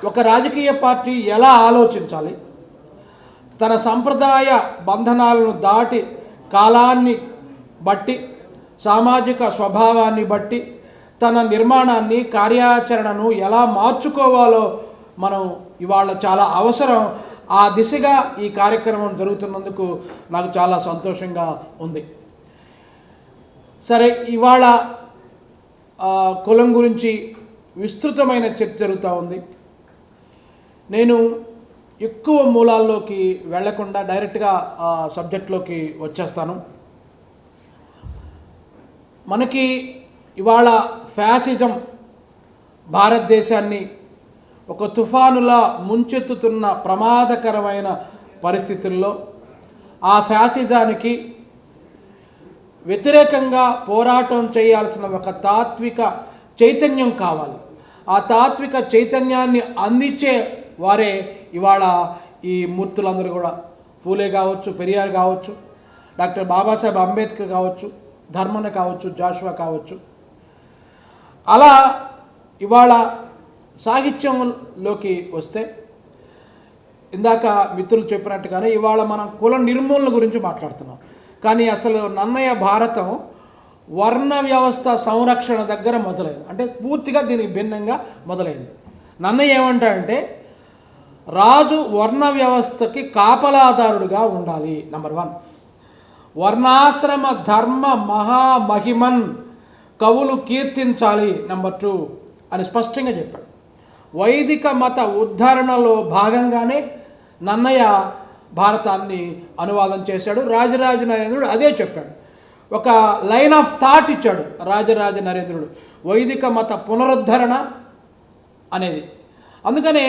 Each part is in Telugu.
ఒక రాజకీయ పార్టీ ఎలా ఆలోచించాలి, తన సంప్రదాయ బంధనాలను దాటి కాలాన్ని బట్టి సామాజిక స్వభావాన్ని బట్టి తన నిర్మాణాన్ని కార్యాచరణను ఎలా మార్చుకోవాలో మనం ఇవాళ చాలా అవసరం. ఆ దిశగా ఈ కార్యక్రమం జరుగుతున్నందుకు నాకు చాలా సంతోషంగా ఉంది. సరే, ఇవాళ కులం గురించి విస్తృతమైన చర్చ జరుగుతూ ఉంది. నేను ఎక్కువ మూలాల్లోకి వెళ్లకుండా డైరెక్ట్గా సబ్జెక్ట్లోకి వచ్చేస్తాను. మనకి ఇవాళ ఫ్యాసిజం భారతదేశాన్ని ఒక తుఫానులా ముంచెత్తుతున్న ప్రమాదకరమైన పరిస్థితుల్లో ఆ ఫ్యాసిజానికి వ్యతిరేకంగా పోరాటం చేయాల్సిన ఒక తాత్విక చైతన్యం కావాలి. ఆ తాత్విక చైతన్యాన్ని అందించే వారే ఇవాళ ఈ మూర్తులందరూ కూడా. ఫూలే కావచ్చు, పెరియార్ కావచ్చు, డాక్టర్ బాబాసాహెబ్ అంబేద్కర్ కావచ్చు, ధర్మన్న కావచ్చు, జాషువా కావచ్చు. అలా ఇవాళ సాహిత్యంలోకి వస్తే ఇందాక మిత్రులు చెప్పినట్టుగానే ఇవాళ మనం కుల నిర్మూలన గురించి మాట్లాడుతున్నాం. కానీ అసలు నన్నయ్య భారతం వర్ణ వ్యవస్థ సంరక్షణ దగ్గర మొదలైంది. అంటే పూర్తిగా దీనికి భిన్నంగా మొదలైంది. నన్నయ్య ఏమంటాడంటే రాజు వర్ణ వ్యవస్థకి కాపలాదారుడుగా ఉండాలి. నంబర్ 1. వర్ణాశ్రమ ధర్మ మహామహిమన్ కవులు కీర్తించాలి. నంబర్ 2 అని స్పష్టంగా చెప్పాడు. వైదిక మత ఉద్ధరణలో భాగంగానే నన్నయ్య భారతాన్ని అనువాదం చేశాడు. రాజరాజ నరేంద్రుడు అదే చెప్పాడు. ఒక లైన్ ఆఫ్ థాట్ ఇచ్చాడు రాజరాజ నరేంద్రుడు, వైదిక మత పునరుద్ధరణ అనేది. అందుకనే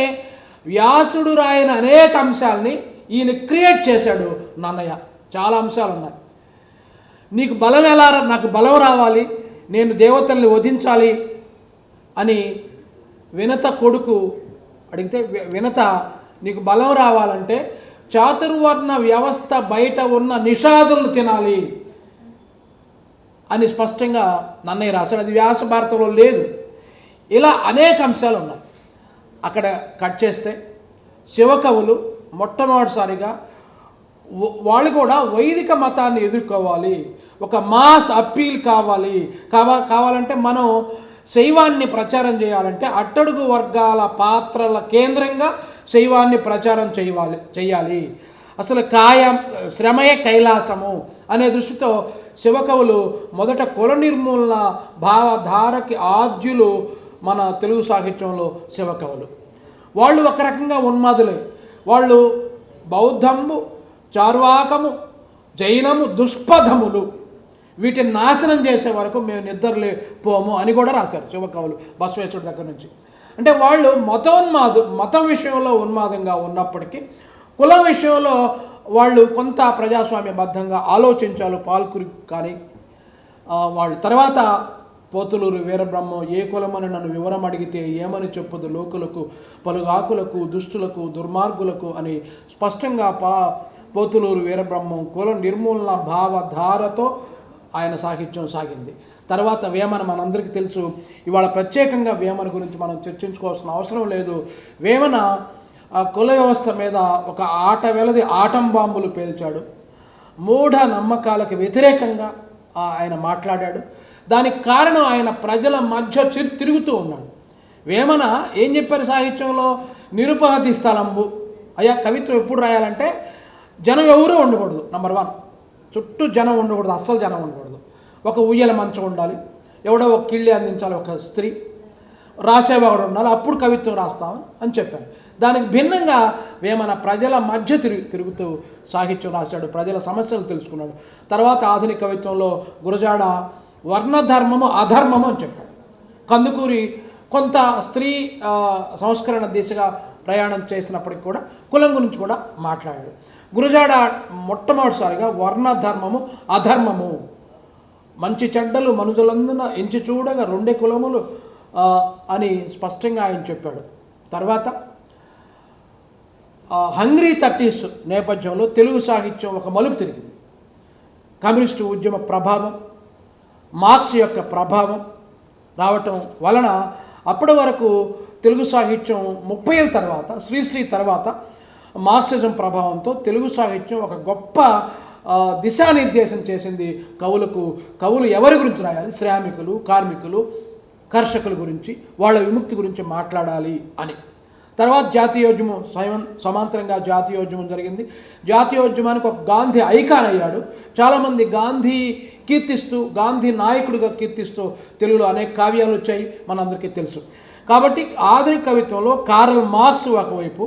వ్యాసుడు రాయన అనేక అంశాలని ఈయన క్రియేట్ చేశాడు నన్నయ్య. చాలా అంశాలు ఉన్నాయి. నీకు బలం ఎలా, నాకు బలం రావాలి, నేను దేవతల్ని వధించాలి అని వినత కొడుకు అడిగితే, వినత నీకు బలం రావాలంటే చాతుర్వర్ణ వ్యవస్థ బయట ఉన్న నిషాదులను తినాలి అని స్పష్టంగా నన్నయ్య రాశాడు. అది వ్యాస భారతంలో లేదు. ఇలా అనేక అంశాలు ఉన్నాయి. అక్కడ కట్ చేస్తే శివకవులు మొట్టమొదటిసారిగా వాళ్ళు కూడా వైదిక మతాన్ని ఎదుర్కోవాలి, ఒక మాస్ అప్పీల్ కావాలంటే మనం శైవాన్ని ప్రచారం చేయాలంటే అట్టడుగు వర్గాల పాత్రల కేంద్రంగా శైవాన్ని ప్రచారం చేయాలి. అసలు శ్రమయే కైలాసము అనే దృష్టితో శివకవులు మొదట కుల నిర్మూలన భావధారకి ఆద్యులు మన తెలుగు సాహిత్యంలో శివకవులు. వాళ్ళు ఒక రకంగా ఉన్మాదులే. వాళ్ళు బౌద్ధము, చార్వాకము, జైనము దుష్పథములు, వీటిని నాశనం చేసే వరకు మేము నిద్రలేపోము అని కూడా రాశారు శివకవులు బసవేశ్వరుడి దగ్గర నుంచి. అంటే వాళ్ళు మతం విషయంలో ఉన్మాదంగా ఉన్నప్పటికీ కులం విషయంలో వాళ్ళు కొంత ప్రజాస్వామ్యబద్ధంగా ఆలోచించాలి. పాల్కురి కానీ వాళ్ళు తర్వాత పోతులూరు వీరబ్రహ్మం ఏ కులమని నన్ను వివరం అడిగితే ఏమని చెప్పుదు లోకులకు పలుగాకులకు దుష్టులకు దుర్మార్గులకు అని స్పష్టంగా పోతులూరు వీరబ్రహ్మం కుల నిర్మూలన భావధారతో ఆయన సాహిత్యం సాగింది. తర్వాత వేమన మనందరికీ తెలుసు. ఇవాళ ప్రత్యేకంగా వేమన గురించి మనం చర్చించుకోవాల్సిన అవసరం లేదు. వేమన కుల వ్యవస్థ మీద ఒక ఆటం బాంబులు పేల్చాడు. మూఢ నమ్మకాలకు వ్యతిరేకంగా ఆయన మాట్లాడాడు. దానికి కారణం ఆయన ప్రజల మధ్య తిరుగుతూ ఉన్నాడు. వేమన ఏం చెప్పారు సాహిత్యంలో? నిరుపహతి స్థలంబు. అయ్యా, కవిత్వం ఎప్పుడు రాయాలంటే జనం ఎవరూ ఉండకూడదు. నంబర్ 1, చుట్టూ జనం ఉండకూడదు, అస్సలు జనం ఉండకూడదు. ఒక ఉయ్యల మంచం ఉండాలి, ఎవడో ఒక కిళ్ళి అందించాలి ఒక స్త్రీ, రాసేవాడు ఉండాలి, అప్పుడు కవిత్వం రాస్తాం అని చెప్పారు. దానికి భిన్నంగా వేమన ప్రజల మధ్య తిరుగుతూ సాహిత్యం రాశాడు, ప్రజల సమస్యలు తెలుసుకున్నాడు. తర్వాత ఆధునిక కవిత్వంలో గురజాడ వర్ణధర్మము అధర్మము అని చెప్పాడు. కందుకూరి కొంత స్త్రీ సంస్కరణ దిశగా ప్రయాణం చేసినప్పటికి కూడా కులం గురించి కూడా మాట్లాడాడు. గురజాడ మొట్టమొదటిసారిగా వర్ణధర్మము అధర్మము, మంచి చెడ్డలు మనుషులందున ఎంచి చూడగా రెండే కులములు అని స్పష్టంగా ఆయన చెప్పాడు. తర్వాత హంగ్రీ 30s నేపథ్యంలో తెలుగు సాహిత్యం ఒక మలుపు తిరిగింది. కమ్యూనిస్టు ఉద్యమ ప్రభావం, మార్క్స్ యొక్క ప్రభావం రావటం వలన అప్పటి వరకు తెలుగు సాహిత్యం 30 ఏళ్ళ తర్వాత శ్రీశ్రీ తర్వాత మార్క్సిజం ప్రభావంతో తెలుగు సాహిత్యం ఒక గొప్ప దిశానిర్దేశం చేసింది కవులకు. కవులు ఎవరి గురించి రాయాలి? శ్రామికులు, కార్మికులు, కర్షకుల గురించి, వాళ్ళ విముక్తి గురించి మాట్లాడాలి అని. తర్వాత జాతీయోద్యమం సమాంతరంగా జాతీయోద్యమం జరిగింది. జాతీయోద్యమానికి ఒక గాంధీ ఐకాన్ అయ్యాడు. చాలామంది గాంధీ కీర్తిస్తూ, గాంధీ నాయకుడిగా కీర్తిస్తూ తెలుగులో అనేక కావ్యాలు వచ్చాయి, మనందరికీ తెలుసు. కాబట్టి ఆధునిక కవిత్వంలో కార్ల్ మార్క్స్ ఒకవైపు,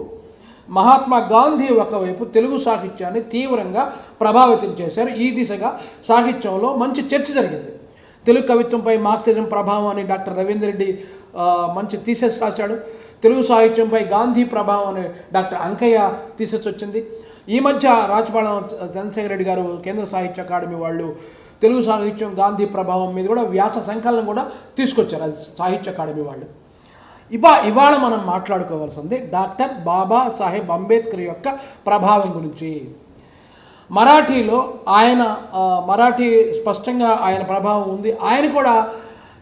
మహాత్మా గాంధీ ఒకవైపు తెలుగు సాహిత్యాన్ని తీవ్రంగా ప్రభావితం చేశారు. ఈ దిశగా సాహిత్యంలో మంచి చర్చ జరిగింది. తెలుగు కవిత్వంపై మార్క్సిజం ప్రభావం అని డాక్టర్ రవీంద్ర రెడ్డి మంచి థీసిస్ రాశాడు. తెలుగు సాహిత్యంపై గాంధీ ప్రభావం అని డాక్టర్ అంకయ్య థీసిస్ వచ్చింది. ఈ మధ్య రాజపాళెం చంద్రశేఖర్ రెడ్డి గారు కేంద్ర సాహిత్య అకాడమీ వాళ్ళు తెలుగు సాహిత్యం గాంధీ ప్రభావం మీద కూడా వ్యాస సంకలనం కూడా తీసుకొచ్చారు, అది సాహిత్య అకాడమీ వాళ్ళు. ఇవాళ మనం మాట్లాడుకోవాల్సింది డాక్టర్ బాబాసాహెబ్ అంబేద్కర్ యొక్క ప్రభావం గురించి. మరాఠీలో ఆయన మరాఠీ స్పష్టంగా ఆయన ప్రభావం ఉంది. ఆయన కూడా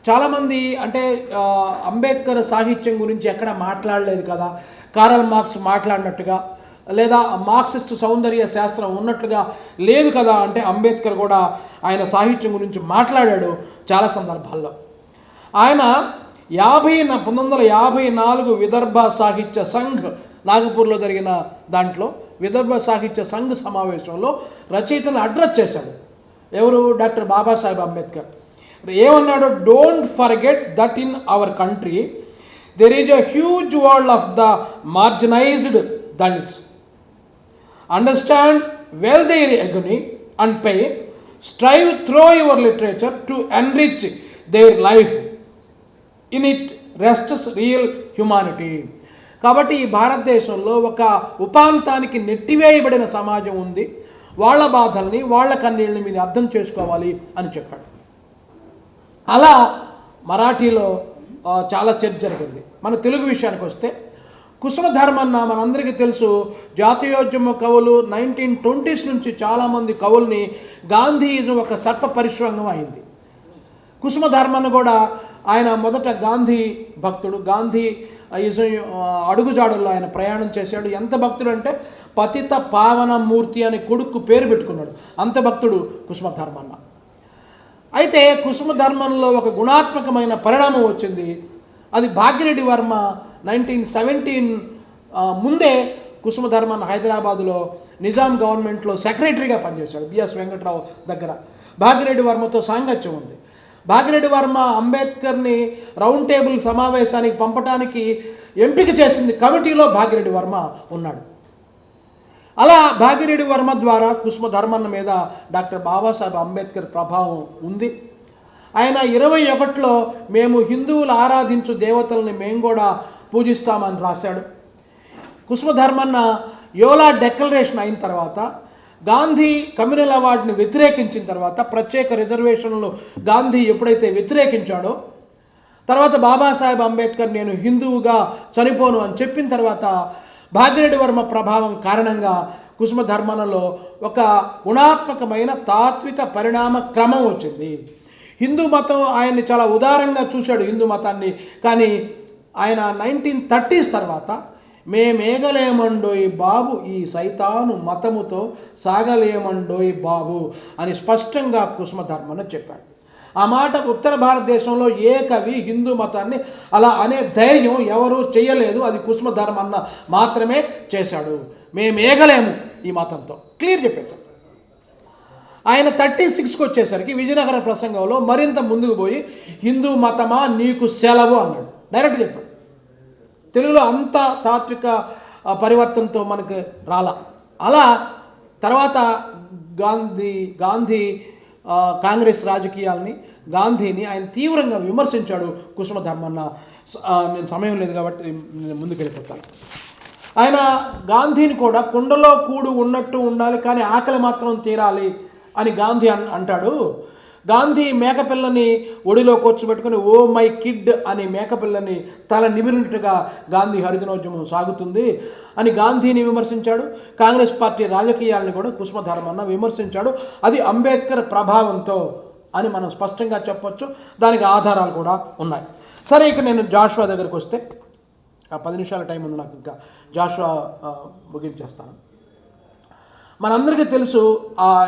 చాలామంది అంటే అంబేద్కర్ సాహిత్యం గురించి ఎక్కడ మాట్లాడలేదు కదా, కార్ల్ మార్క్స్ మాట్లాడినట్టుగా, లేదా మార్క్సిస్ట్ సౌందర్య శాస్త్రం ఉన్నట్లుగా లేదు కదా అంటే అంబేద్కర్ కూడా ఆయన సాహిత్యం గురించి మాట్లాడాడు చాలా సందర్భాల్లో. ఆయన 1954 విదర్భ సాహిత్య సంఘ్ నాగపూర్లో జరిగిన దాంట్లో విదర్భ సాహిత్య సంఘ్ సమావేశంలో రచయితలను అడ్రస్ చేశాడు. ఎవరు? డాక్టర్ బాబాసాహెబ్ అంబేద్కర్. ఏమన్నాడు? Don't forget that in our country there is a huge world of the marginalised Dalits. Understand well their agony and pain, strive through your literature to enrich their life. In it rests real humanity. కాబట్టి ఈ భారతదేశంలో ఒక ఉపాంతానికి నెట్టివేయబడిన సమాజం ఉంది. వాళ్ళ బాధల్ని, వాళ్ళ కన్నీళ్ళని మీరు అర్థం చేసుకోవాలి అని చెప్పాడు. అలా మరాఠీలో చాలా చర్చ జరిగింది. మన తెలుగు విషయానికి వస్తే కుసుమధర్మన్న మనందరికీ తెలుసు. జాతీయోద్యమ కవులు 1920s నుంచి చాలామంది కవుల్ని గాంధీయిజం ఒక సర్ప పరిశ్రమం అయింది. కుసుమధర్మన్న కూడా ఆయన మొదట గాంధీ భక్తుడు. గాంధీ అడుగుజాడుల్లో ఆయన ప్రయాణం చేశాడు. ఎంత భక్తుడు అంటే పతిత పావన మూర్తి అని కొడుకు పేరు పెట్టుకున్నాడు, అంత భక్తుడు కుసుమధర్మన్న. అయితే కుసుమధర్మన్లో ఒక గుణాత్మకమైన పరిణామం వచ్చింది. అది భాగ్యరెడ్డి వర్మ 1917 ముందే కుసుమధర్మన్ హైదరాబాదులో నిజాం గవర్నమెంట్లో సెక్రటరీగా పనిచేశాడు. బిఎస్ వెంకట్రావు దగ్గర భాగ్యరెడ్డి వర్మతో సాంగత్యం ఉంది. భాగ్యరెడ్డి వర్మ అంబేద్కర్ని రౌండ్ టేబుల్ సమావేశానికి పంపడానికి ఎంపిక చేసింది కమిటీలో భాగ్యరెడ్డి వర్మ ఉన్నాడు. అలా భాగ్యరెడ్డి వర్మ ద్వారా కుసుమధర్మన్న మీద డాక్టర్ బాబాసాహెబ్ అంబేద్కర్ ప్రభావం ఉంది. ఆయన 21లో మేము హిందువులు ఆరాధించు దేవతల్ని మేము కూడా పూజిస్తామని రాశాడు. కుసుమధర్మన్న యోలా డెక్లరేషన్ అయిన తర్వాత, గాంధీ కమ్యూనల్ అవార్డుని వ్యతిరేకించిన తర్వాత, ప్రత్యేక రిజర్వేషన్లు గాంధీ ఎప్పుడైతే వ్యతిరేకించాడో, తర్వాత బాబాసాహెబ్ అంబేద్కర్ నేను హిందువుగా చనిపోను అని చెప్పిన తర్వాత భాగ్యరెడ్డి వర్మ ప్రభావం కారణంగా కుసుమధర్మన్నలో ఒక గుణాత్మకమైన తాత్విక పరిణామ క్రమం వచ్చింది. హిందూ మతం ఆయన్ని చాలా ఉదారంగా చూశాడు, హిందూ మతాన్ని. కానీ ఆయన 1930s తర్వాత మేమేగలేమండోయ్ బాబు ఈ సైతాను మతముతో సాగలేమండోయ్ బాబు అని స్పష్టంగా కుసుమధర్మన్న చెప్పాడు. ఆ మాట ఉత్తర భారతదేశంలో ఏ కవి హిందూ మతాన్ని అలా అనే ధైర్యం ఎవరూ చేయలేదు, అది కుసుమధర్మన్న మాత్రమే చేశాడు. మేమేగలేము ఈ మతంతో, క్లియర్ చెప్పేశాడు. ఆయన 36కి వచ్చేసరికి విజయనగర ప్రసంగంలో మరింత ముందుకు పోయి హిందూ మతమా నీకు సెలవు అన్నాడు, డైరెక్ట్ చెప్పాడు. తెలుగులో అంత తాత్విక పరివర్తనతో మనకు రాలా. అలా తర్వాత గాంధీ కాంగ్రెస్ రాజకీయాల్ని, గాంధీని ఆయన తీవ్రంగా విమర్శించాడు కుసుమధర్మన్న. నేను సమయం లేదు కాబట్టి ముందుకు వెళ్ళిపోతాను. ఆయన గాంధీని కూడా కుండలో కూడు ఉన్నట్టు ఉండాలి కానీ ఆకలి మాత్రం తీరాలి అని గాంధీ అంటాడు. గాంధీ మేకపిల్లని ఒడిలో కూర్చోబెట్టుకుని ఓ మై కిడ్ అని మేకపిల్లని తల నిమిరినట్టుగా గాంధీ హరిజనోద్యమం సాగుతుంది అని గాంధీని విమర్శించాడు. కాంగ్రెస్ పార్టీ రాజకీయాలను కూడా కుసుమధర్మన్న విమర్శించాడు. అది అంబేద్కర్ ప్రభావంతో అని మనం స్పష్టంగా చెప్పొచ్చు. దానికి ఆధారాలు కూడా ఉన్నాయి. సరే, ఇక నేను జాషువా దగ్గరికి వస్తే, 10 నిమిషాల టైం ఉంది నాకు, ఇంకా జాషువా ముగించేస్తాను. మనందరికీ తెలుసు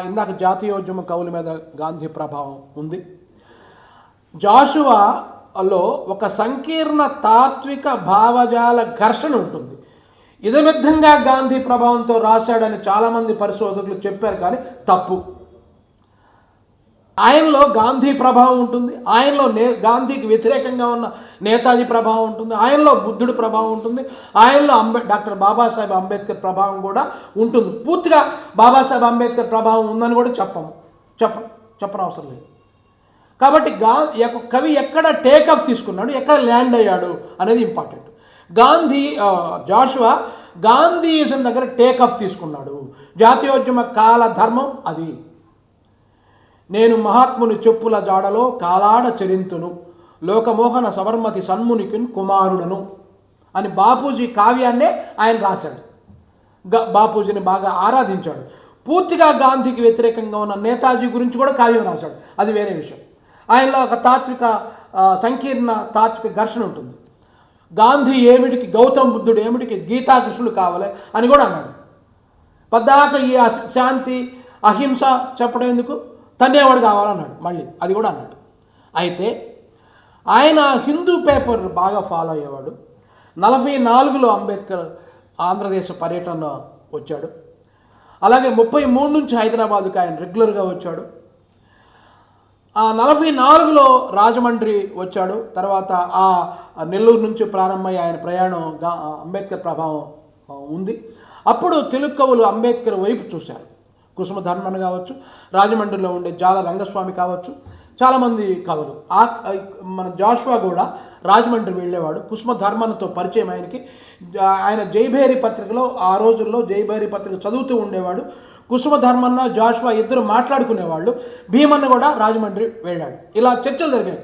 ఇందాక జాతీయోద్యమ కవుల మీద గాంధీ ప్రభావం ఉంది. జాషువాలో ఒక సంకీర్ణ తాత్విక భావజాల ఘర్షణ ఉంటుంది. ఇదమిద్ధంగా గాంధీ ప్రభావంతో రాశాడని చాలామంది పరిశోధకులు చెప్పారు, కానీ తప్పు. ఆయనలో గాంధీ ప్రభావం ఉంటుంది, ఆయనలో గాంధీకి వ్యతిరేకంగా ఉన్న నేతాజీ ప్రభావం ఉంటుంది, ఆయనలో బుద్ధుడి ప్రభావం ఉంటుంది, ఆయనలో డాక్టర్ బాబాసాహెబ్ అంబేద్కర్ ప్రభావం కూడా ఉంటుంది. పూర్తిగా బాబాసాహెబ్ అంబేద్కర్ ప్రభావం ఉందని కూడా చెప్పనవసరం లేదు. కాబట్టి కవి ఎక్కడ టేక్-ఆఫ్ తీసుకున్నాడు, ఎక్కడ ల్యాండ్ అయ్యాడు అనేది ఇంపార్టెంట్. జాషువా గాంధీయిజం దగ్గర టేక్-ఆఫ్ తీసుకున్నాడు. జాతీయోద్యమ కాల ధర్మం అది. నేను మహాత్ముని చెప్పుల జాడలో కాలాడ చరింతును, లోకమోహన సవర్మతి సన్మునికి కుమారుడను అని బాపూజీ కావ్యాన్నే ఆయన రాశాడు. బాపూజీని బాగా ఆరాధించాడు. పూర్తిగా గాంధీకి వ్యతిరేకంగా ఉన్న నేతాజీ గురించి కూడా కావ్యం రాశాడు, అది వేరే విషయం. ఆయనలో ఒక సంకీర్ణ తాత్విక ఘర్షణ ఉంటుంది. గాంధీ ఏమిటికి, గౌతమ్ బుద్ధుడు ఏమిటికి, గీతాకృష్ణుడు కావాలి అని కూడా అన్నాడు. పద్దాక ఈ శాంతి అహింస చెప్పడం ఎందుకు, తన్నేవాడు కావాలన్నాడు, మళ్ళీ అది కూడా అన్నాడు. అయితే ఆయన హిందూ పేపర్ బాగా ఫాలో అయ్యేవాడు. 44లో అంబేద్కర్ ఆంధ్రదేశ పర్యటన వచ్చాడు. అలాగే 33 నుంచి హైదరాబాద్కి ఆయన రెగ్యులర్గా వచ్చాడు. 44లో రాజమండ్రి వచ్చాడు. తర్వాత నెల్లూరు నుంచి ప్రారంభమై ఆయన ప్రయాణం అంబేద్కర్ ప్రభావం ఉంది. అప్పుడు తెలుగు కవులు అంబేద్కర్ వైపు చూశారు. కుసుమధర్మన్ కావచ్చు, రాజమండ్రిలో ఉండే జాల రంగస్వామి కావచ్చు, చాలామంది కవులు. మన జాషువా కూడా రాజమండ్రి వెళ్ళేవాడు. కుసుమధర్మన్తో పరిచయం ఆయనకి. ఆయన జైభేరి పత్రికలో, ఆ రోజుల్లో జైభేరి పత్రిక చదువుతూ ఉండేవాడు. కుసుమధర్మన్న, జాషువా ఇద్దరు మాట్లాడుకునేవాళ్ళు. భీమన్న కూడా రాజమండ్రి వెళ్ళాడు. ఇలా చర్చలు జరిగాయి.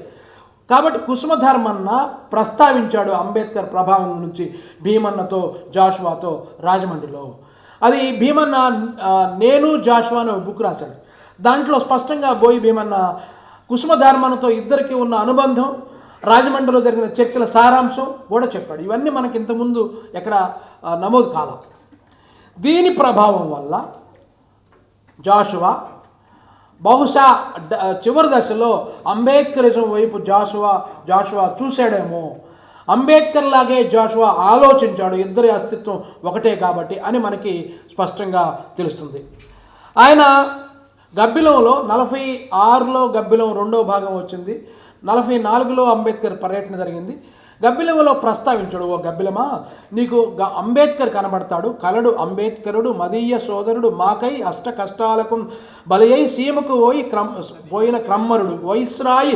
కాబట్టి కుసుమధర్మన్న ప్రస్తావించాడు అంబేద్కర్ ప్రభావం నుంచి భీమన్నతో, జాషువాతో రాజమండ్రిలో. అది భీమన్న నేను జాషువా అనే బుక్ రాశాడు. దాంట్లో స్పష్టంగా బోయి భీమన్న కుసుమధర్మన్నతో ఇద్దరికి ఉన్న అనుబంధం, రాజమండ్రిలో జరిగిన చర్చల సారాంశం కూడా చెప్పాడు. ఇవన్నీ మనకి ఇంతకుముందు ఎక్కడ నమోదు కాల. దీని ప్రభావం వల్ల జాషువా బహుశా చివరి దశలో అంబేద్కరిజం వైపు జాషువా చూశాడేమో. అంబేద్కర్ లాగే జాషువా ఆలోచించాడు, ఇద్దరి అస్తిత్వం ఒకటే కాబట్టి అని మనకి స్పష్టంగా తెలుస్తుంది. ఆయన గబ్బిలంలో 46లో గబ్బిలం 2వ భాగం వచ్చింది. 44లో అంబేద్కర్ పర్యటన జరిగింది. గబ్బిలంలో ప్రస్తావించాడు, ఓ గబ్బిలమా, నీకు అంబేద్కర్ కనబడతాడు, కలడు అంబేద్కరుడు మదీయ సోదరుడు మాకై అష్ట కష్టాలకు బలయ్యి సీమకు పోయిన క్రమ్మరుడు వైస్రాయి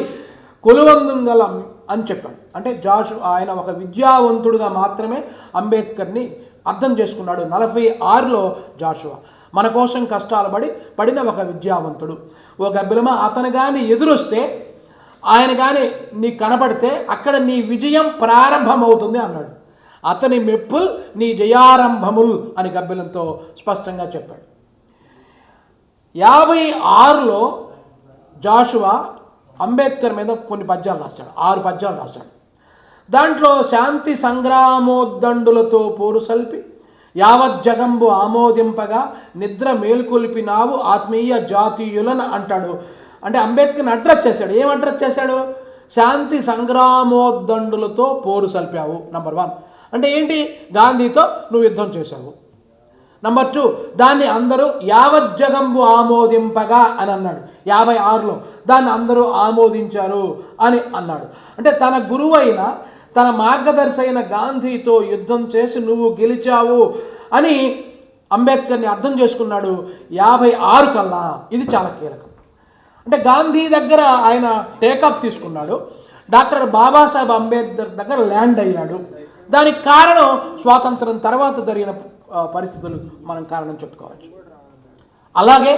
కొలువందుగల అని చెప్పాడు. అంటే ఆయన ఒక విద్యావంతుడుగా మాత్రమే అంబేద్కర్ని అర్థం చేసుకున్నాడు. 46లో జాషువా మన కోసం కష్టాలు పడిన ఒక విద్యావంతుడు. ఓ గబ్బిలమా, అతను కానీ ఎదురొస్తే, ఆయన కానీ నీకు కనబడితే అక్కడ నీ విజయం ప్రారంభమవుతుంది అన్నాడు. అతని మెప్పుల్ నీ జయారంభముల్ అని గబ్బిలంతో స్పష్టంగా చెప్పాడు. 56లో జాషువా అంబేద్కర్ మీద కొన్ని పద్యాలు రాశాడు, 6 పద్యాలు రాశాడు. దాంట్లో శాంతి సంగ్రామోద్దండులతో పోరు సల్పి యావజ్జగంబు ఆమోదింపగా నిద్ర మేల్కొల్పినావు ఆత్మీయ జాతీయులను అంటాడు. అంటే అంబేద్కర్ని అడ్రస్ చేశాడు. ఏం అడ్రస్ చేశాడు? శాంతి సంగ్రామోద్దండులతో పోరు సల్పావు, నంబర్ 1. అంటే ఏంటి? గాంధీతో నువ్వు యుద్ధం చేశావు. నంబర్ 2, దాన్ని అందరూ యావజ్జగంబు ఆమోదింపగా అని అన్నాడు. 56లో దాన్ని అందరూ ఆమోదించారు అని అన్నాడు. అంటే తన గురువైన, తన మార్గదర్శి అయిన గాంధీతో యుద్ధం చేసి నువ్వు గెలిచావు అని అంబేద్కర్ని అర్థం చేసుకున్నాడు 56 కల్లా. ఇది చాలా కీలకం. అంటే గాంధీ దగ్గర ఆయన టేకప్ తీసుకున్నాడు, డాక్టర్ బాబాసాహెబ్ అంబేద్కర్ దగ్గర ల్యాండ్ అయ్యాడు. దానికి కారణం స్వాతంత్రం తర్వాత జరిగిన పరిస్థితులు మనం కారణం చెప్పుకోవచ్చు. అలాగే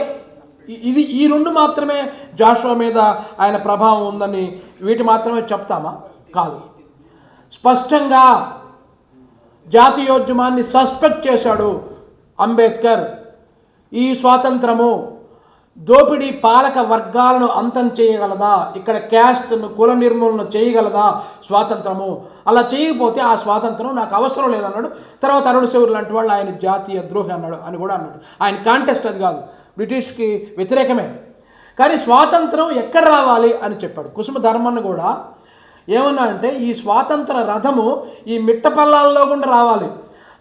ఈ 2 మాత్రమే జాషువా మీద ఆయన ప్రభావం ఉందని వీటి మాత్రమే చెప్తామా? కాదు. స్పష్టంగా జాతీయోద్యమాన్ని సస్పెక్ట్ చేశాడు అంబేద్కర్. ఈ స్వాతంత్రము దోపిడీ పాలక వర్గాలను అంతం చేయగలదా, ఇక్కడ క్యాస్ట్ను కుల నిర్మూలన చేయగలదా స్వాతంత్రము? అలా చేయకపోతే ఆ స్వాతంత్రం నాకు అవసరం లేదన్నాడు. తర్వాత అరుణ్ శౌరి లాంటి వాళ్ళు ఆయన జాతీయ ద్రోహి అన్నాడు అని కూడా అన్నాడు. ఆయన కాంటెస్ట్ అది కాదు, బ్రిటిష్కి వ్యతిరేకమే. కానీ స్వాతంత్రం ఎక్కడ రావాలి అని చెప్పాడు. కుసుమ ధర్మన్న కూడా ఏమన్నా అంటే ఈ స్వాతంత్ర రథము ఈ మిట్టపల్లాల్లో కూడా రావాలి.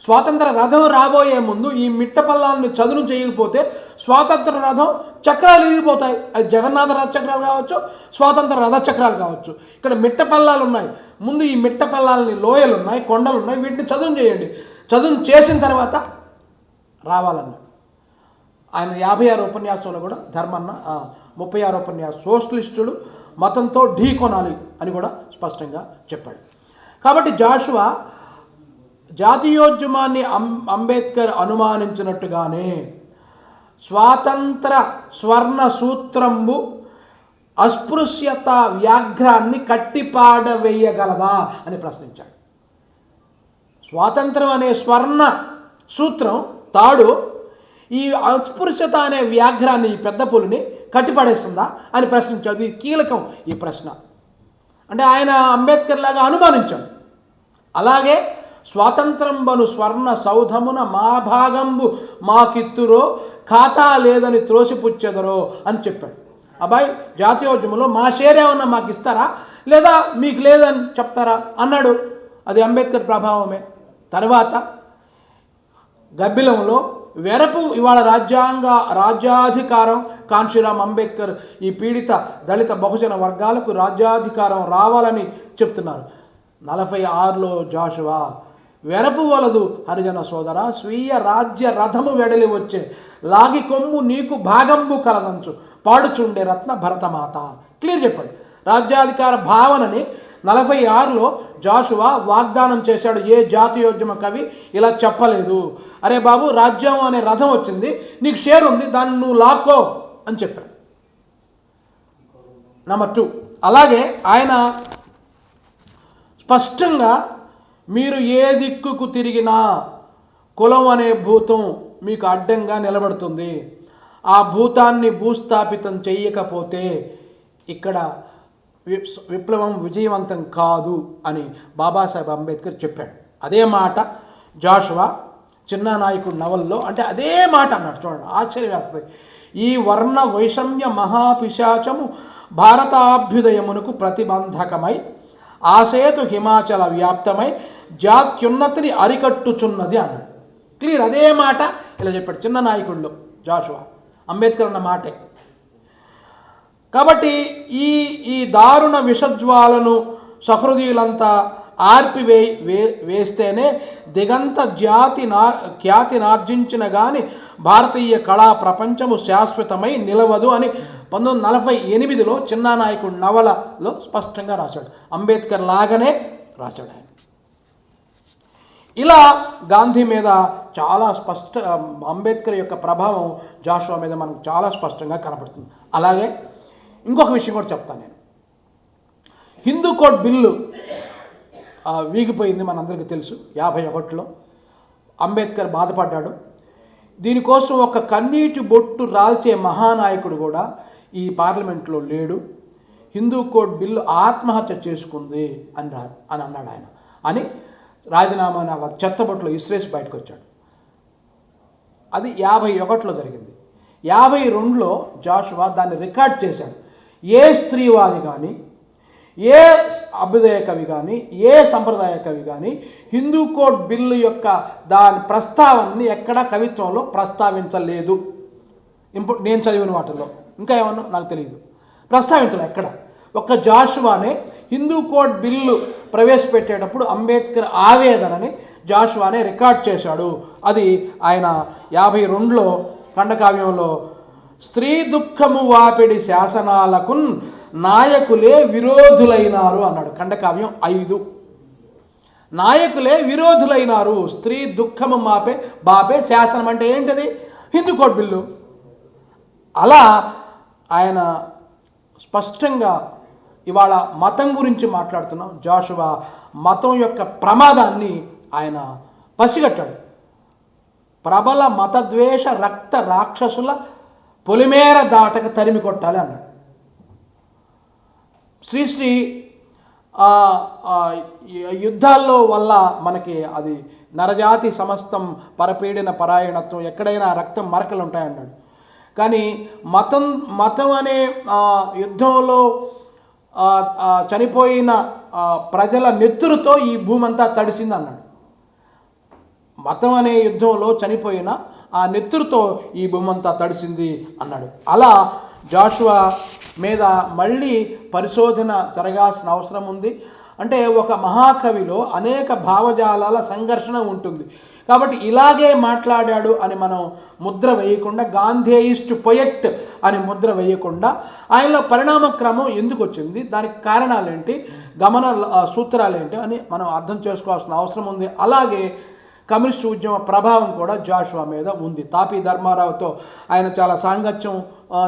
స్వాతంత్ర రథం రాబోయే ముందు ఈ మిట్టపల్లాలను చదును చేయకపోతే స్వాతంత్ర రథం చక్రాలు ఇరిగిపోతాయి. అది జగన్నాథ రథ చక్రాలు కావచ్చు, స్వాతంత్ర రథ చక్రాలు కావచ్చు. ఇక్కడ మిట్టపల్లాలు ఉన్నాయి, ముందు ఈ మిట్టపల్లాలని లోయలు ఉన్నాయి, కొండలు ఉన్నాయి, వీటిని చదును చేయండి. చదును చేసిన తర్వాత రావాలన్న ఆయన 56 ఉపన్యాసంలో కూడా ధర్మన్న 36 ఉపన్యాసం సోషలిస్టులు మతంతో ఢీ కొనాలి అని కూడా స్పష్టంగా చెప్పాడు. కాబట్టి జాషువా జాతీయోద్యమాన్ని అంబేద్కర్ అనుమానించినట్టుగానే స్వాతంత్ర స్వర్ణ సూత్రంబు అస్పృశ్యత వ్యాఘ్రాన్ని కట్టిపాడవేయగలదా అని ప్రశ్నించాడు. స్వాతంత్రం అనే స్వర్ణ సూత్రం తాడు ఈ అస్పృశ్యత అనే వ్యాఘ్రాన్ని, ఈ పెద్ద పులిని కట్టిపడేస్తుందా అని ప్రశ్నించాడు. ఇది కీలకం ఈ ప్రశ్న. అంటే ఆయన అంబేద్కర్ లాగా అనుమానించాడు. అలాగే స్వాతంత్రం బను స్వర్ణ సౌధమున మా భాగంబు మాకిత్తురో ఖాతా లేదని త్రోసిపుచ్చెదరో అని చెప్పాడు. అబ్బాయి జాతీయోద్యమంలో మా షేర్ ఏమన్నా మాకు ఇస్తారా, లేదా మీకు లేదని చెప్తారా అన్నాడు. అది అంబేద్కర్ ప్రభావమే. తర్వాత గబ్బిలంలో వెరపు ఇవాళ రాజ్యాధికారం కాన్షీరామ్ అంబేద్కర్ ఈ పీడిత దళిత బహుజన వర్గాలకు రాజ్యాధికారం రావాలని చెప్తున్నారు. 46లో జాషువా వెరపు వలదు హరిజన సోదర స్వీయ రాజ్య రథము వెడలి వచ్చే లాగి కొమ్ము నీకు భాగంబు కలదంచు పాడుచుండే రత్న భరతమాత. క్లియర్ చెప్పాడు. రాజ్యాధికార భావనని 46లో జాషువా వాగ్దానం చేశాడు. ఏ జాతీయోద్యమ కవి ఇలా చెప్పలేదు. అరే బాబు, రాజ్యం అనే రథం వచ్చింది, నీకు షేర్ ఉంది, దాన్ని నువ్వు లాక్కో అని చెప్పాడు. నెంబర్ 2, అలాగే ఆయన స్పష్టంగా మీరు ఏ దిక్కుకు తిరిగినా కులం అనే భూతం మీకు అడ్డంగా నిలబడుతుంది. ఆ భూతాన్ని భూస్థాపితం చేయకపోతే ఇక్కడ విప్లవం విజయవంతం కాదు అని బాబాసాహెబ్ అంబేద్కర్ చెప్పాడు. అదే మాట జాషువా చిన్న నాయకుడు నవల్లో అంటే అదే మాట అన్నాడు. చూడండి, ఆశ్చర్యం వేస్తుంది. ఈ వర్ణ వైషమ్య మహాపిశాచము భారతాభ్యుదయమునకు ప్రతిబంధకమై ఆసేతు హిమాచల వ్యాప్తమై జాత్యున్నతిని అరికట్టుచున్నది అన్నాడు. క్లియర్, అదే మాట ఇలా చెప్పాడు చిన్న నాయకుడిలో జాషువా. అంబేద్కర్ అన్న మాటే. కాబట్టి ఈ దారుణ విషజ్వాలను సహృదయులంతా వేస్తేనే దిగంత ఖ్యాతినార్జించిన కానీ భారతీయ కళా ప్రపంచము శాశ్వతమై నిలవదు అని 1948లో చిన్న నాయకుడు నవలలో స్పష్టంగా రాశాడు. అంబేద్కర్ లాగానే రాశాడు ఆయన. ఇలా గాంధీ మీద చాలా అంబేద్కర్ యొక్క ప్రభావం జాషువా మీద మనకు చాలా స్పష్టంగా కనపడుతుంది. అలాగే ఇంకొక విషయం కూడా చెప్తాను నేను. హిందూ కోడ్ బిల్లు వీగిపోయింది, మనందరికీ తెలుసు. 51లో అంబేద్కర్ బాధపడ్డాడు. దీనికోసం ఒక కన్నీటి బొట్టు రాల్చే మహానాయకుడు కూడా ఈ పార్లమెంట్లో లేడు. హిందూ కోడ్ బిల్లు ఆత్మహత్య చేసుకుంది అని అన్నాడు ఆయన. అని రాజీనామా చెత్తబొట్టులో ఇస్రేసి బయటకు వచ్చాడు. అది 51లో జరిగింది. 52లో జాషువా దాన్ని రికార్డ్ చేశాడు. ఏ స్త్రీవాది కానీ, ఏ అభ్యుదయ కవి కానీ, ఏ సంప్రదాయ కవి కానీ హిందూ కోడ్ బిల్లు యొక్క దాని ప్రస్తావనని ఎక్కడా కవిత్వంలో ప్రస్తావించలేదు. నేను చదివిన వాటిల్లో ఇంకా ఏమన్నా నాకు తెలియదు, ప్రస్తావించలేదు ఎక్కడ. ఒక్క జాషువానే హిందూ కోడ్ బిల్లు ప్రవేశపెట్టేటప్పుడు అంబేద్కర్ ఆవేదనని జాషువానే రికార్డ్ చేశాడు. అది ఆయన 52లో ఖండకావ్యంలో స్త్రీ దుఃఖము వాపిడి శాసనాలకు నాయకులే విరోధులైనారు అన్నాడు. ఖండకావ్యం 5. నాయకులే విరోధులైనారు. స్త్రీ దుఃఖము బాపే శాసనం అంటే ఏంటది? Hindu code bill. అలా ఆయన స్పష్టంగా ఇవాళ మతం గురించి మాట్లాడుతున్నాం. జాషువా మతం యొక్క ప్రమాదాన్ని ఆయన పసిగట్టాడు. ప్రబల మతద్వేష రక్త రాక్షసుల పొలిమేర దాటక తరిమి కొట్టాలి అన్నాడు. శ్రీశ్రీ యుద్ధాల్లో వల్ల మనకి అది నరజాతి సమస్తం పరపీడిన పరాయణత్వం, ఎక్కడైనా రక్తం మరకలు ఉంటాయన్నాడు. కానీ మతం అనే యుద్ధంలో చనిపోయిన ప్రజల నెత్తురుతో ఈ భూమి అంతా తడిసింది అన్నాడు. మతం అనే యుద్ధంలో చనిపోయిన ఆ నెత్తురుతో ఈ భూమి అంతా తడిసింది అన్నాడు. అలా జాషువా మీద మళ్ళీ పరిశోధన జరగాల్సిన అవసరం ఉంది. అంటే ఒక మహాకవిలో అనేక భావజాలాల సంఘర్షణ ఉంటుంది. కాబట్టి ఇలాగే మాట్లాడాడు అని మనం ముద్ర వేయకుండా, గాంధేయిస్ట్ పొయెట్ అని ముద్ర వేయకుండా, ఆయనలో పరిణామ క్రమం ఎందుకు వచ్చింది, దానికి కారణాలేంటి, గమన సూత్రాలేంటి అని మనం అర్థం చేసుకోవాల్సిన అవసరం ఉంది. అలాగే కమ్యూనిస్టు ఉద్యమ ప్రభావం కూడా జాషువా మీద ఉంది. తాపీ ధర్మారావుతో ఆయన చాలా సాంగత్యం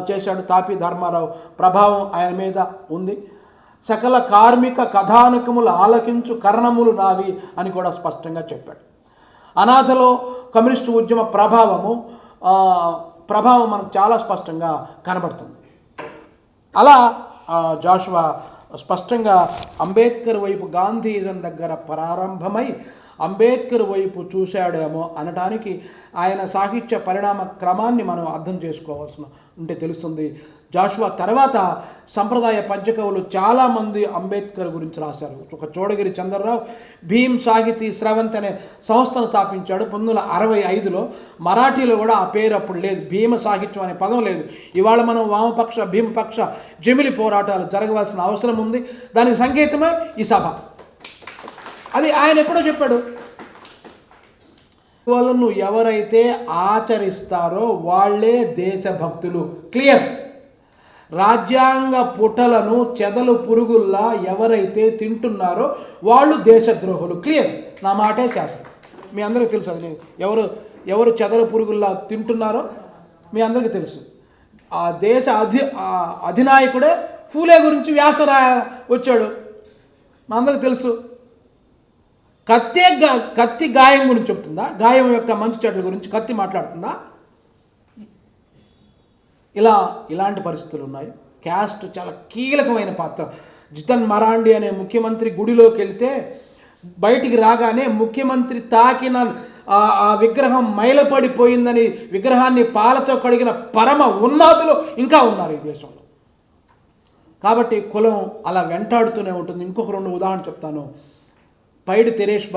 చేశాడు. తాపీ ధర్మారావు ప్రభావం ఆయన మీద ఉంది. సకల కార్మిక కథానకములు ఆలకించు కర్ణములు నావి అని కూడా స్పష్టంగా చెప్పాడు. అనాథలో కమ్యూనిస్టు ఉద్యమ ప్రభావం మనకు చాలా స్పష్టంగా కనబడుతుంది. అలా జాషువా స్పష్టంగా అంబేద్కర్ వైపు, గాంధీజం దగ్గర ప్రారంభమై అంబేద్కర్ వైపు చూశాడేమో అనడానికి ఆయన సాహిత్య పరిణామ క్రమాన్ని మనం అర్థం చేసుకోవాల్సిన ఉంటే తెలుస్తుంది. జాషువా తర్వాత సంప్రదాయ పద్యకవులు చాలామంది అంబేద్కర్ గురించి రాశారు. ఒక చోడగిరి చంద్రరావు భీమ్ సాహితీ స్రవంతి అనే సంస్థను స్థాపించాడు 1965లో. మరాఠీలో కూడా ఆ పేరు అప్పుడు లేదు, భీమ సాహిత్యం అనే పదం లేదు. ఇవాళ మనం వామపక్ష భీమపక్ష జమిలి పోరాటాలు జరగవలసిన అవసరం ఉంది. దానికి సంకేతమే ఈ సభ. అది ఆయన ఎప్పుడో చెప్పాడు. వాళ్ళను ఎవరైతే ఆచరిస్తారో వాళ్ళే దేశభక్తులు. క్లియర్. రాజ్యాంగ పుటలను చెదలు పురుగుల్లా ఎవరైతే తింటున్నారో వాళ్ళు దేశద్రోహులు. క్లియర్. నా మాటే శాసనం. మీ అందరికీ తెలుసు. అది ఎవరు చెదలు పురుగుల్లా తింటున్నారో మీ అందరికీ తెలుసు. ఆ దేశ అధినాయకుడే ఫూలే గురించి వ్యాస వచ్చాడు. మా అందరికీ తెలుసు. కత్తి గాయం గురించి చెప్తుందా? గాయం యొక్క మంచి చెడ్ల గురించి కత్తి మాట్లాడుతుందా? ఇలాంటి పరిస్థితులు ఉన్నాయి. క్యాస్ట్ చాలా కీలకమైన పాత్ర. జితన్ మరాండి అనే ముఖ్యమంత్రి గుడిలోకి వెళ్తే బయటికి రాగానే ముఖ్యమంత్రి తాకిన ఆ విగ్రహం మైలపడిపోయిందని విగ్రహాన్ని పాలతో కడిగిన పరమ ఉన్మాదులు ఇంకా ఉన్నారు ఈ దేశంలో. కాబట్టి కులం అలా వెంటాడుతూనే ఉంటుంది. ఇంకొక 2 ఉదాహరణ చెప్తాను. పైడి తెరేష్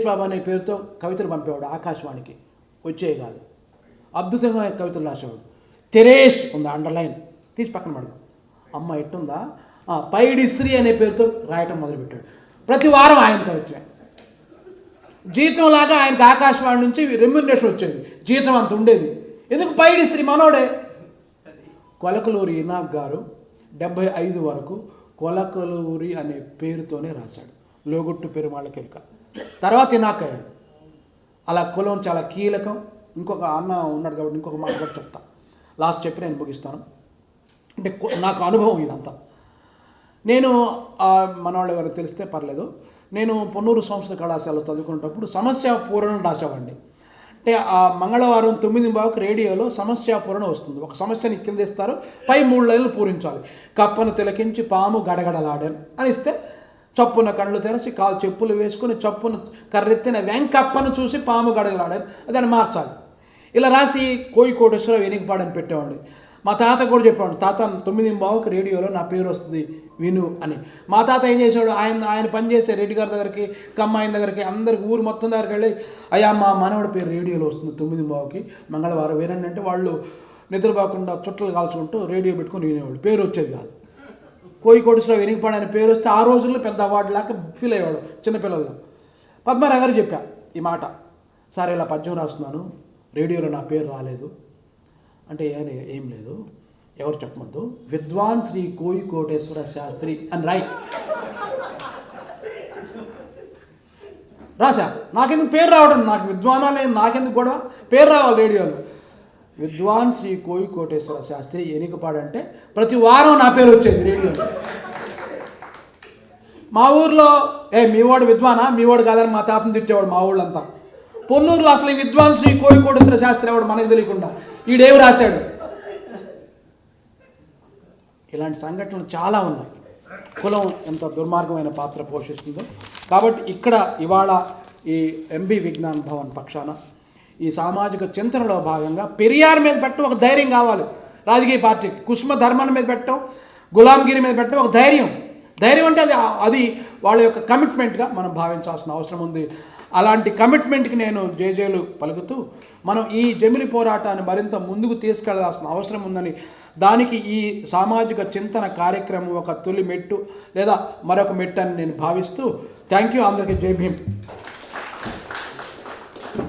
బాబు అనే పేరుతో కవితలు పంపేవాడు. ఆకాశవాణికి వచ్చేవి కాదు. అద్భుతంగా కవితలు రాసేవాడు. తెరేష్ ఉంది, అండర్లైన్ తీసి పక్కన పడదాం. అమ్మ ఎట్టుందా? పైడి శ్రీ అనే పేరుతో రాయటం మొదలుపెట్టాడు. ప్రతి వారం ఆయన కవిత్వమే. జీతం లాగా ఆయనకు ఆకాశవాణి నుంచి రెమ్యునరేషన్ వచ్చేది. జీతం అంత ఉండేది. ఎందుకు? పైడి శ్రీ మనోడే. కొలకలూరి ఇనాక్ గారు 75 వరకు కొలకలూరి అనే పేరుతోనే రాశాడు. లోగుట్టు పెరుమాళ్ళ కెరుక. తర్వాత ఇనాక్ అయ్యాడు. అలా కులం చాలా కీలకం. ఇంకొక అన్న ఉన్నాడు కాబట్టి ఇంకొక మాట కూడా చెప్తా. లాస్ట్ చెప్పి నేను ముగిస్తాను. అంటే నాకు అనుభవం ఇదంతా. నేను మనవాళ్ళు ఎవరు తెలిస్తే పర్లేదు. నేను పొన్నూరు సంస్కృత కళాశాలలో చదువుకునేటప్పుడు సమస్య పూరణ రాసేవాడిని. అంటే ఆ మంగళవారం 9:15 రేడియోలో సమస్య పూరణ వస్తుంది. ఒక సమస్యని కింద ఇస్తారు, పై 3 లైన్లు పూరించాలి. కప్పను తిలకించి పాము గడగడలాడాను అని ఇస్తే చప్పున కళ్ళు తెరచి కాలు చెప్పులు వేసుకుని చప్పున కర్రెత్తిన వెంకప్పను చూసి పాము గడగలాడాను. దాన్ని మార్చాలి. ఇలా రాసి కోయికోటేశ్వరరావు వెనుకపాడని పెట్టేవాడిని. మా తాత కూడా చెప్పేవాడు, తాత 9:15 రేడియోలో నా పేరు వస్తుంది విను అని. మా తాత ఏం చేసేవాడు, ఆయన పనిచేసే రెడ్డి గారి దగ్గరికి, కమ్మాయిన దగ్గరికి, అందరికి ఊరు మొత్తం దగ్గరికి వెళ్ళి, అయ్యా మా మనవడి పేరు రేడియోలో వస్తుంది 9:15 మంగళవారం వినండి అంటే వాళ్ళు నిద్రపోకుండా చుట్టలు కాల్చుకుంటూ రేడియో పెట్టుకుని వినేవాడు. పేరు వచ్చేది కాదు. కోయికోటేశ్వరరావు వెనుకపాడని పేరు వస్తే ఆ రోజుల్లో పెద్ద అవార్డు లాగా ఫీల్ అయ్యేవాడు చిన్నపిల్లల్లో. పద్మారావు గారు చెప్పా ఈ మాట, సార్ ఇలా పద్యం రాస్తున్నాను, రేడియోలో నా పేరు రాలేదు అంటే ఏం లేదు, ఎవరు చెప్పమద్దు, విద్వాన్ శ్రీ కోయికోటేశ్వర శాస్త్రి అని రాయి. రాశా. నాకెందుకు పేరు రావడం, నాకు విద్వానాలే, నాకెందుకు గొడవ, పేరు రావాలి రేడియోలో. విద్వాన్ శ్రీ కోయికోటేశ్వర శాస్త్రి ఎనికపాడంటే ప్రతి వారం నా పేరు వచ్చేది రేడియోలో. మా ఊర్లో మీవాడు విద్వానా, మీవాడు కాదని మా తాతను తిట్టేవాడు మా ఊళ్ళంతా. పొన్నూరులో అసలు విద్వాన్ శ్రీ కోయికోటేశ్వర శాస్త్రి వాడు మనకు తెలియకుండా ఈడేమి రాశాడు. ఇలాంటి సంఘటనలు చాలా ఉన్నాయి. కులం ఎంత దుర్మార్గమైన పాత్ర పోషిస్తుందో. కాబట్టి ఇక్కడ ఇవాళ ఈ ఎంబీ విజ్ఞాన్ భవన్ పక్షాన ఈ సామాజిక చింతనలో భాగంగా పెరియార్ మీద పెట్టడం ఒక ధైర్యం కావాలి రాజకీయ పార్టీకి. కుసుమ ధర్మాన్ని మీద పెట్టడం, గులాంగిరి మీద పెట్టడం ఒక ధైర్యం అంటే అది వాళ్ళ యొక్క కమిట్మెంట్గా మనం భావించాల్సిన అవసరం ఉంది. అలాంటి కమిట్మెంట్కి నేను జేజేలు పలుకుతూ మనం ఈ జమిలి పోరాటాన్ని మరింత ముందుకు తీసుకెళ్లాల్సిన అవసరం ఉందని, దానికి ఈ సామాజిక చింతన కార్యక్రమం ఒక తొలి మెట్టు లేదా మరొక మెట్టు అని నేను భావిస్తూ థ్యాంక్ యూ. అందరికీ జై భీమ్.